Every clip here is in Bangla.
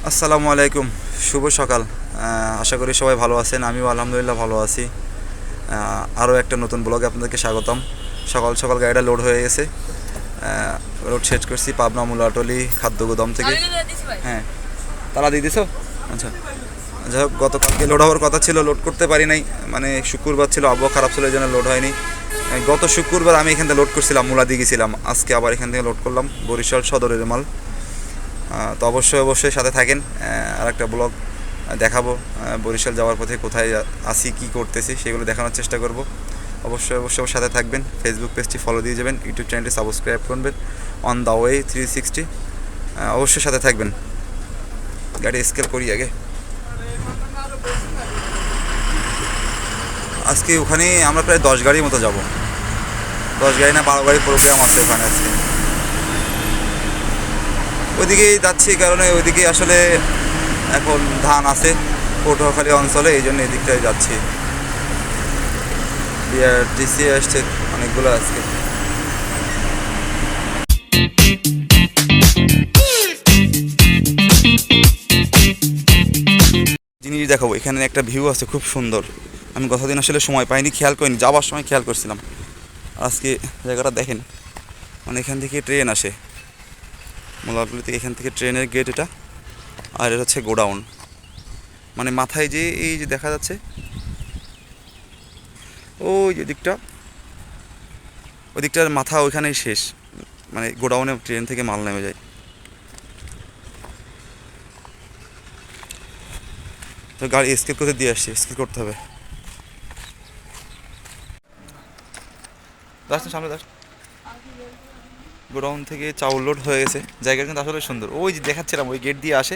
আসসালামু আলাইকুম, শুভ সকাল। আশা করি সবাই ভালো আছেন। আমিও আলহামদুলিল্লাহ ভালো আছি। আরও একটা নতুন ব্লগে আপনাদেরকে স্বাগতম। সকাল সকাল গাড়িটা লোড হয়ে গেছে। লোড শেষ করছি পাবনা মুলাটলি খাদ্য গোদাম থেকে। হ্যাঁ, তালা দিয়ে দিছো? আচ্ছা, যাই হোক, গতকালকে লোড হওয়ার কথা ছিল, লোড করতে পারি নাই। মানে শুক্রবার ছিল, আবহাওয়া খারাপ ছিল, এই জন্য লোড হয়নি। গত শুক্রবার আমি এখান থেকে লোড করছিলাম, মুলা দিয়ে গেছিলাম। আজকে আবার এখান থেকে লোড করলাম, বরিশাল সদরের মাল। তো অবশ্যই সাথে থাকেন। আর একটা ব্লগ দেখাবো বরিশাল যাওয়ার পথে কোথায় আসি, কী করতেছি, সেগুলো দেখানোর চেষ্টা করব। অবশ্যই সাথে থাকবেন। ফেসবুক পেজটি ফলো দিয়ে যাবেন, ইউটিউব চ্যানেলটি সাবস্ক্রাইব করবেন, অন দ্য ওয়ে 360। অবশ্যই সাথে থাকবেন। গাড়ি স্কেল করি আগে। আজকে ওখানে আমরা প্রায় 10 গাড়ির মতো যাব। 10 গাড়ি না 12 গাড়ির প্রোগ্রাম আছে ওখানে আজকে। ওইদিকেই যাচ্ছি, কারণে ওইদিকে আসলে এখন ধান আছে পটুয়াখালী অঞ্চলে, এই জন্য এদিকটায় যাচ্ছি। বিআরটিসি আসছে অনেকগুলো আজকে। জিনিস দেখাবো, এখানে একটা ভিউ আছে খুব সুন্দর। আমি গতদিন আসলে সময় পাইনি, খেয়াল করিনি, যাওয়ার সময় খেয়াল করছিলাম। আজকে জায়গাটা দেখেন, মানে এখান থেকে ট্রেন আসে মোলাগুলি থেকে, এখান থেকে ট্রেনের গেট এটা। আর এটা হচ্ছে গোডাউন। মানে মাথায় যে এই যে দেখা যাচ্ছে ওই যে দিকটা, ওই দিকটার মাথা ওইখানেই শেষ। মানে গোডাউনে ট্রেন থেকে মাল নেমে যায়। তো গাড়ি স্কিপ করতে দিয়ে আসছি, স্কিপ করতে হবে। দাস সামনে দাস। গোডাউন থেকে চাউল লোড হয়ে গেছে। জায়গাটা কিন্তু আসলে সুন্দর। ওই যে দেখাচ্ছিলাম, ওই গেট দিয়ে আসে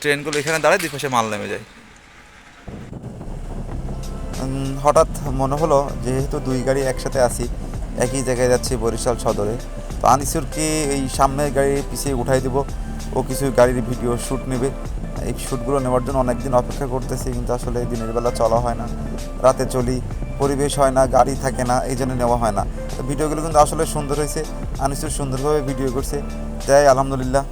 ট্রেনগুলো, এখানে দাঁড়ায়, দুই পাশে মাল নেমে যায়। হঠাৎ মনে হলো, যেহেতু দুই গাড়ি একসাথে আসি, একই জায়গায় যাচ্ছি বরিশাল সদরে, তো আনিসুরকে এই সামনের গাড়ির পিছিয়ে উঠাই দেবো। ও কিছু গাড়ির ভিডিও শ্যুট নেবে। এই শ্যুটগুলো নেওয়ার জন্য অনেক দিন অপেক্ষা করতেছি, কিন্তু আসলে দিনের বেলা চলা হয় না, রাতে চলি, পরিবেশ হয় না, গাড়ি থাকে না, এই জন্য নেওয়া হয় না। তো ভিডিওগুলো কিন্তু আসলে সুন্দর হয়েছে, আনিসুর সুন্দরভাবে ভিডিও করছে, তাই আলহামদুলিল্লাহ।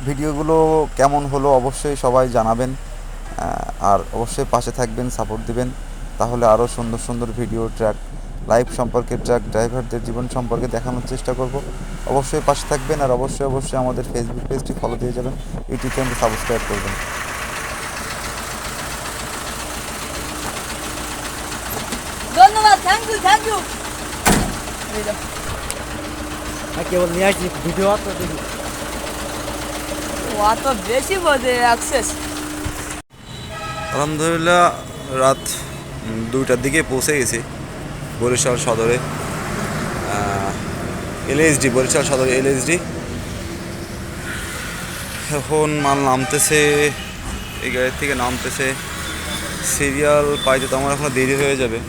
ভিডিওগুলো কেমন হলো অবশ্যই সবাই জানাবেন। আর অবশ্যই পাশে থাকবেন, সাপোর্ট দিবেন, তাহলে আরও সুন্দর সুন্দর ভিডিও, ট্র্যাক লাইভ সম্পর্কে, ট্র্যাক ড্রাইভারদের জীবন সম্পর্কে দেখানোর চেষ্টা করব। অবশ্যই পাশে থাকবেন। আর অবশ্যই আমাদের ফেসবুক পেজটি ফলো দিয়ে যাবেন, ইউটিউব চ্যানেলটি সাবস্ক্রাইব করবেন। ধন্যবাদ, থ্যাংক ইউ। কেবল নিয়ে আসছি ভিডিও তো দেখি। অত বেশি বোঝে অ্যাক্সেস। আলহামদুলিল্লাহ, রাত 2টার দিকে পৌঁছে গেছি বরিশাল সদরে। এলএসডি, বরিশাল সদরে এলএসডি। এখন মাল নামতেছে, এই গাড়ির থেকে নামতেছে। সিরিয়াল পাইতে তো আমার এখনও দেরি হয়ে যাবে,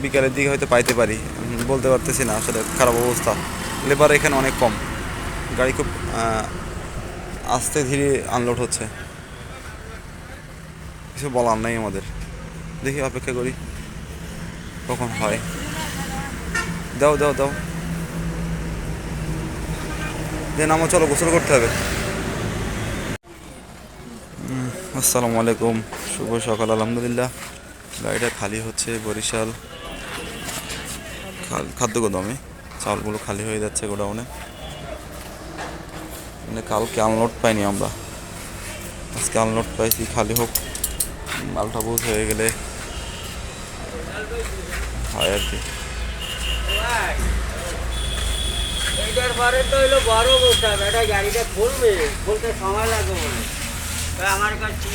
বিকালের দিকে হয়তো পাইতে পারি, বলতে পারতেছি না। আসলে খারাপ অবস্থা, লেবার এখানে অনেক কম, গাড়ি খুব আস্তে ধীরে আনলোড হচ্ছে, কিছু বলার নেই আমাদের। দেখি, অপেক্ষা করি কখন হয়। দাও যে নামো, চলো গোসল করতে হবে। আসসালামু আলাইকুম, শুভ সকাল। আলহামদুলিল্লাহ, গাড়িটা খালি হচ্ছে বরিশাল খাদ্য গোদামে। চালগুলো খালি হয়ে যাচ্ছে গোডাউনে। মানে কালকে আনলোড পাইনি আমরা, আজকে আনলোড পাইছি। খালি হোক, মালটা বুঝ হয়ে গেলে হয় আর কি। এইটার পরে তো হলো বড় অবস্থা, এটা গাড়িটা খুলবে, খুলতে সময় লাগবে বলে আমার কাছে